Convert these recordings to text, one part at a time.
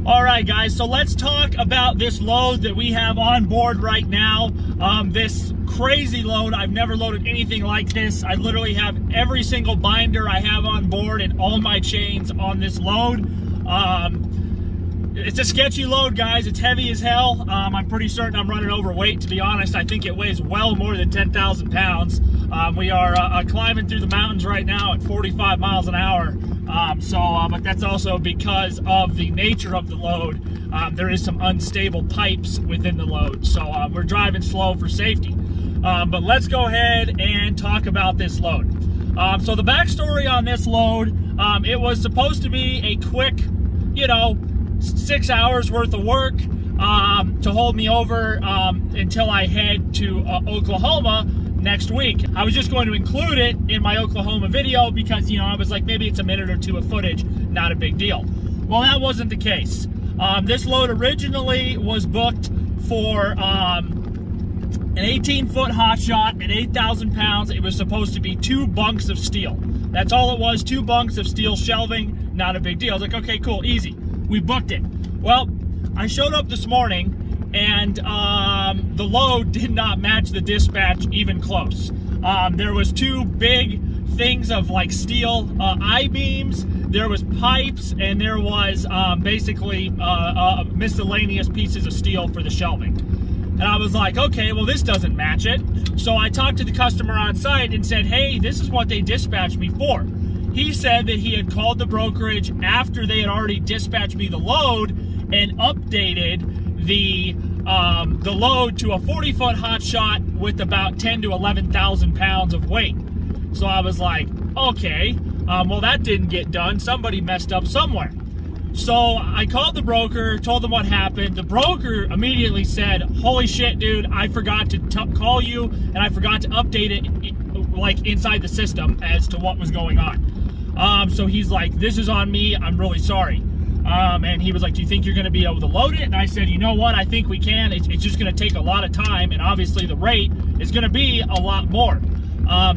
All right, guys, so let's talk about this load that we have on board right now. This crazy load. I've never loaded anything like this. I literally have every single binder I have on board and all my chains on this load. It's a sketchy load, guys. It's heavy as hell. I'm pretty certain I'm running overweight, to be honest. I think it weighs well more than 10,000 pounds. We are climbing through the mountains right now at 45 miles an hour. But that's also because of the nature of the load. There is some unstable pipes within the load. So we're driving slow for safety. But let's go ahead and talk about this load. So the backstory on this load, it was supposed to be a quick, 6 hours worth of work to hold me over until I head to Oklahoma next week. I was just going to include it in my Oklahoma video because, I was like, maybe it's a minute or two of footage, not a big deal. Well, that wasn't the case. This load originally was booked for an 18-foot hotshot at 8,000 pounds. It was supposed to be 2 bunks of steel. That's all it was, 2 bunks of steel shelving, not a big deal. I was like, okay, cool, easy. We booked it. Well, I showed up this morning and the load did not match the dispatch even close. There was 2 big things of like steel I-beams, there was pipes, and there was basically miscellaneous pieces of steel for the shelving. And I was like, okay, well, this doesn't match it. So I talked to the customer on site and said, hey, this is what they dispatched me for. He said that he had called the brokerage after they had already dispatched me the load and updated the load to a 40-foot hot shot with about 10 to 11,000 pounds of weight. So I was like, okay, well, that didn't get done. Somebody messed up somewhere. So I called the broker, told them what happened. The broker immediately said, holy shit, dude, I forgot to call you and I forgot to update it like inside the system as to what was going on. So he's like, this is on me, I'm really sorry. And he was like, do you think you're gonna be able to load it? And I said, you know what, I think we can. It's just gonna take a lot of time, and obviously the rate is gonna be a lot more.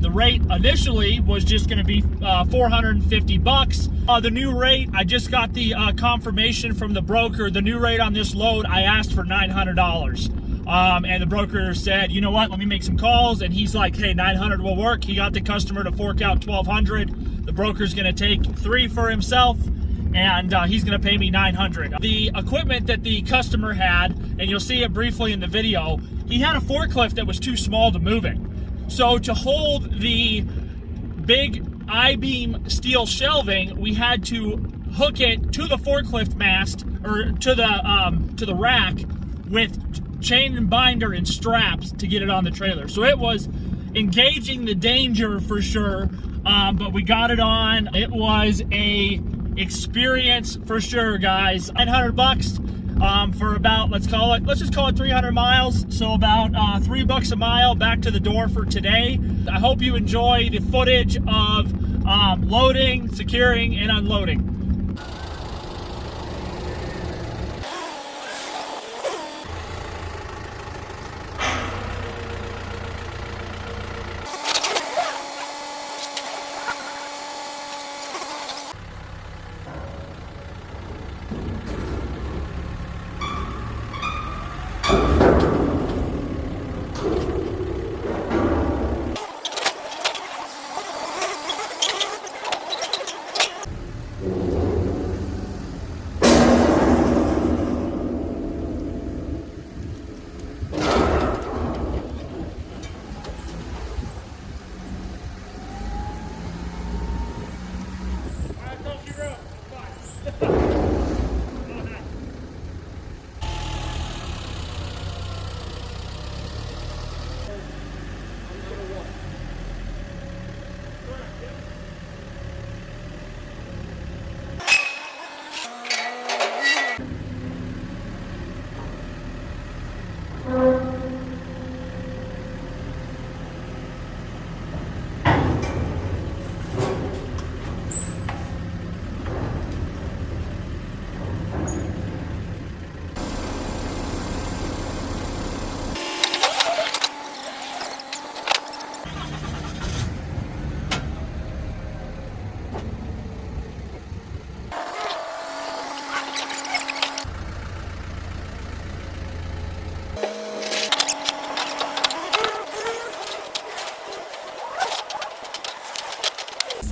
The rate initially was just gonna be $450. The new rate, I just got the confirmation from the broker. The new rate on this load, I asked for $900. And the broker said, you know what, let me make some calls. And he's like, hey, 900 will work. He got the customer to fork out 1,200. The broker's gonna take 3 for himself, and he's gonna pay me 900. The equipment that the customer had, and you'll see it briefly in the video, he had a forklift that was too small to move it. So to hold the big I-beam steel shelving, we had to hook it to the forklift mast, or to the rack, with chain and binder and straps to get it on the trailer. So it was engaging the danger for sure, but we got it on. It was a experience for sure, guys. $900 for about, let's just call it 300 miles. So about $3 a mile back to the door for today. I hope you enjoy the footage of loading, securing, and unloading.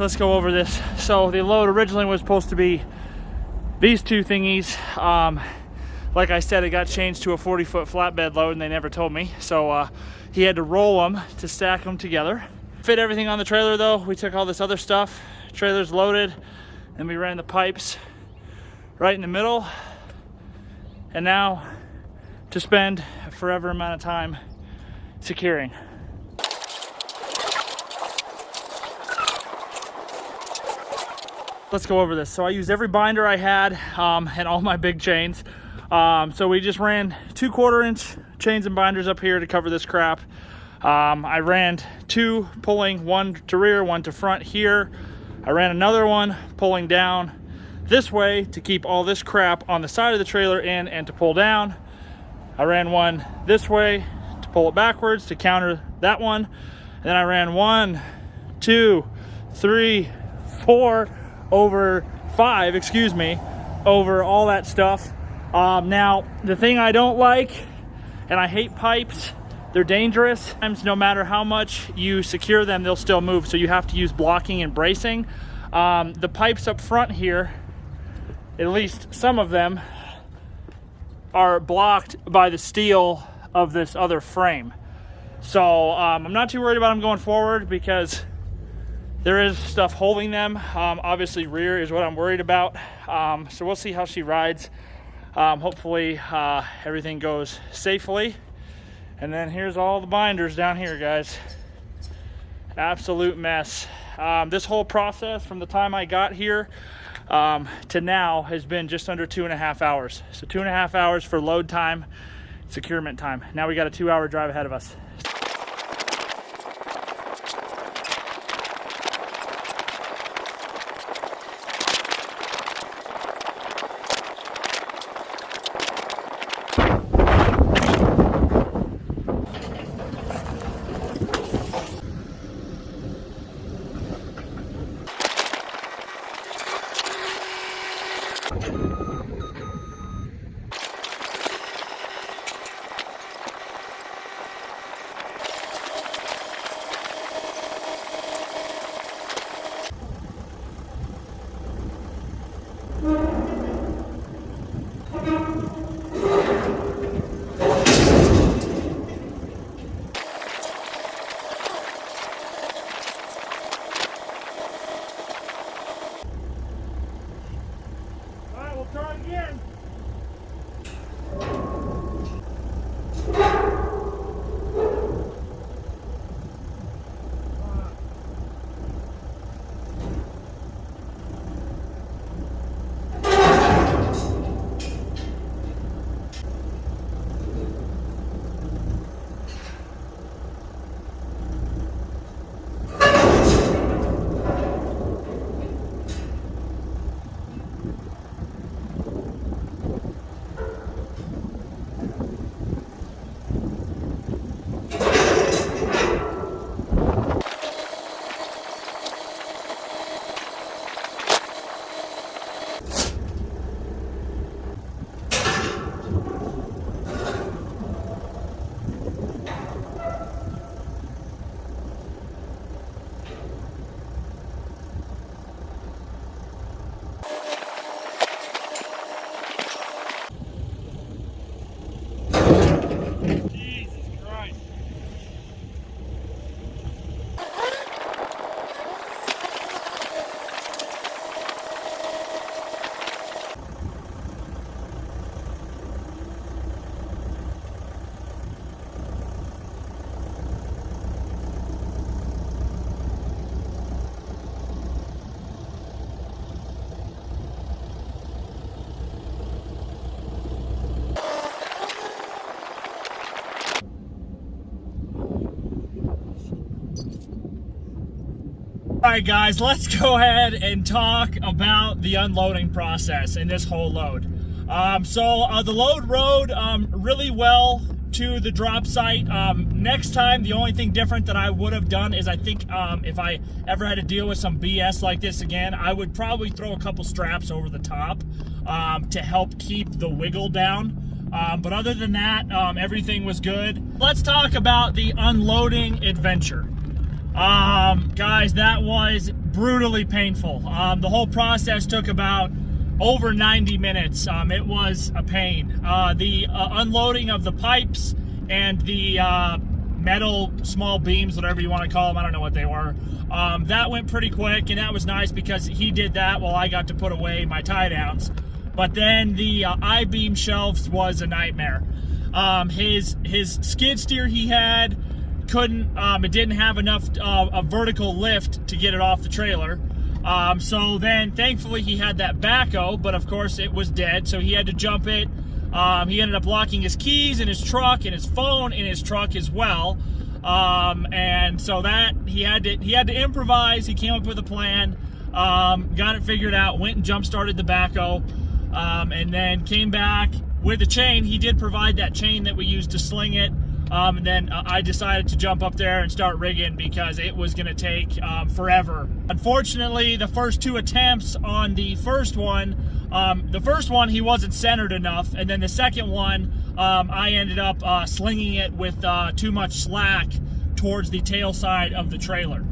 let's go over this. So the load originally was supposed to be these two thingies. Like I said, it got changed to a 40-foot flatbed load and they never told me. So he had to roll them to stack them together. Fit everything on the trailer though. We took all this other stuff, trailer's loaded, and we ran the pipes right in the middle. And now to spend a forever amount of time securing. Let's go over this. So I used every binder I had and all my big chains. So we just ran 2 1/4-inch chains and binders up here to cover this crap. I ran 2 pulling, 1 to rear, 1 to front here. I ran another one pulling down this way to keep all this crap on the side of the trailer in and to pull down. I ran one this way to pull it backwards to counter that one. And then I ran 1, 2, 3, 4, over 5, excuse me, over all that stuff. Now, the thing I don't like, and I hate pipes, they're dangerous. No matter how much you secure them, they'll still move. So you have to use blocking and bracing. The pipes up front here, at least some of them, are blocked by the steel of this other frame. So I'm not too worried about them going forward because there is stuff holding them. Obviously rear is what I'm worried about. So we'll see how she rides. Hopefully everything goes safely. And then here's all the binders down here, guys. Absolute mess. This whole process from the time I got here to now has been just under 2.5 hours. So 2.5 hours for load time, securement time. Now we got a 2-hour drive ahead of us. Try again. All right, guys, let's go ahead and talk about the unloading process in this whole load. The load rode really well to the drop site. Next time, the only thing different that I would have done is I think if I ever had to deal with some BS like this again, I would probably throw a couple straps over the top to help keep the wiggle down. But other than that, everything was good. Let's talk about the unloading adventure. Guys, that was brutally painful. The whole process took about over 90 minutes. It was a pain. The unloading of the pipes and the metal small beams, whatever you want to call them, I don't know what they were, that went pretty quick, and that was nice because he did that while I got to put away my tie downs. But then the I-beam shelves was a nightmare. His skid steer he had couldn't, it didn't have enough a vertical lift to get it off the trailer. So then thankfully he had that backhoe, but of course it was dead, so he had to jump it. He ended up locking his keys in his truck and his phone in his truck as well. And so that he had to improvise. He came up with a plan, got it figured out, went and jump started the backhoe, and then came back with a chain. He did provide that chain that we used to sling it. And then I decided to jump up there and start rigging because it was going to take forever. Unfortunately, the first two attempts on the first one he wasn't centered enough, and then the second one I ended up slinging it with too much slack towards the tail side of the trailer.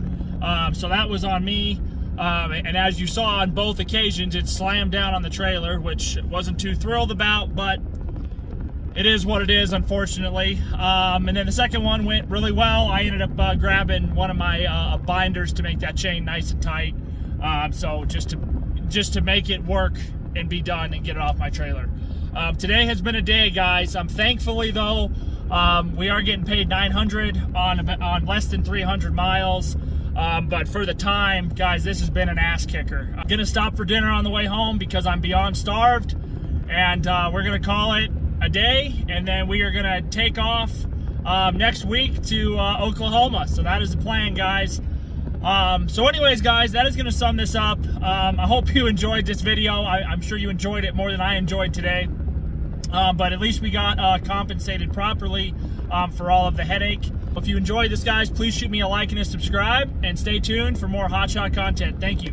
So that was on me. And as you saw on both occasions, it slammed down on the trailer, which I wasn't too thrilled about, but it is what it is, unfortunately. And then the second one went really well. I ended up grabbing one of my binders to make that chain nice and tight. So just to make it work and be done and get it off my trailer. Today has been a day, guys. Thankfully, though, we are getting paid $900 on less than 300 miles. But for the time, guys, this has been an ass kicker. I'm gonna stop for dinner on the way home because I'm beyond starved, and we're gonna call it a day, and then we are gonna take off next week to Oklahoma. So that is the plan, guys. So anyways, guys, that is gonna sum this up. I hope you enjoyed this video. I'm sure you enjoyed it more than I enjoyed today. But at least we got compensated properly for all of the headache. If you enjoyed this, guys, please shoot me a like and a subscribe, and stay tuned for more hotshot content. Thank you.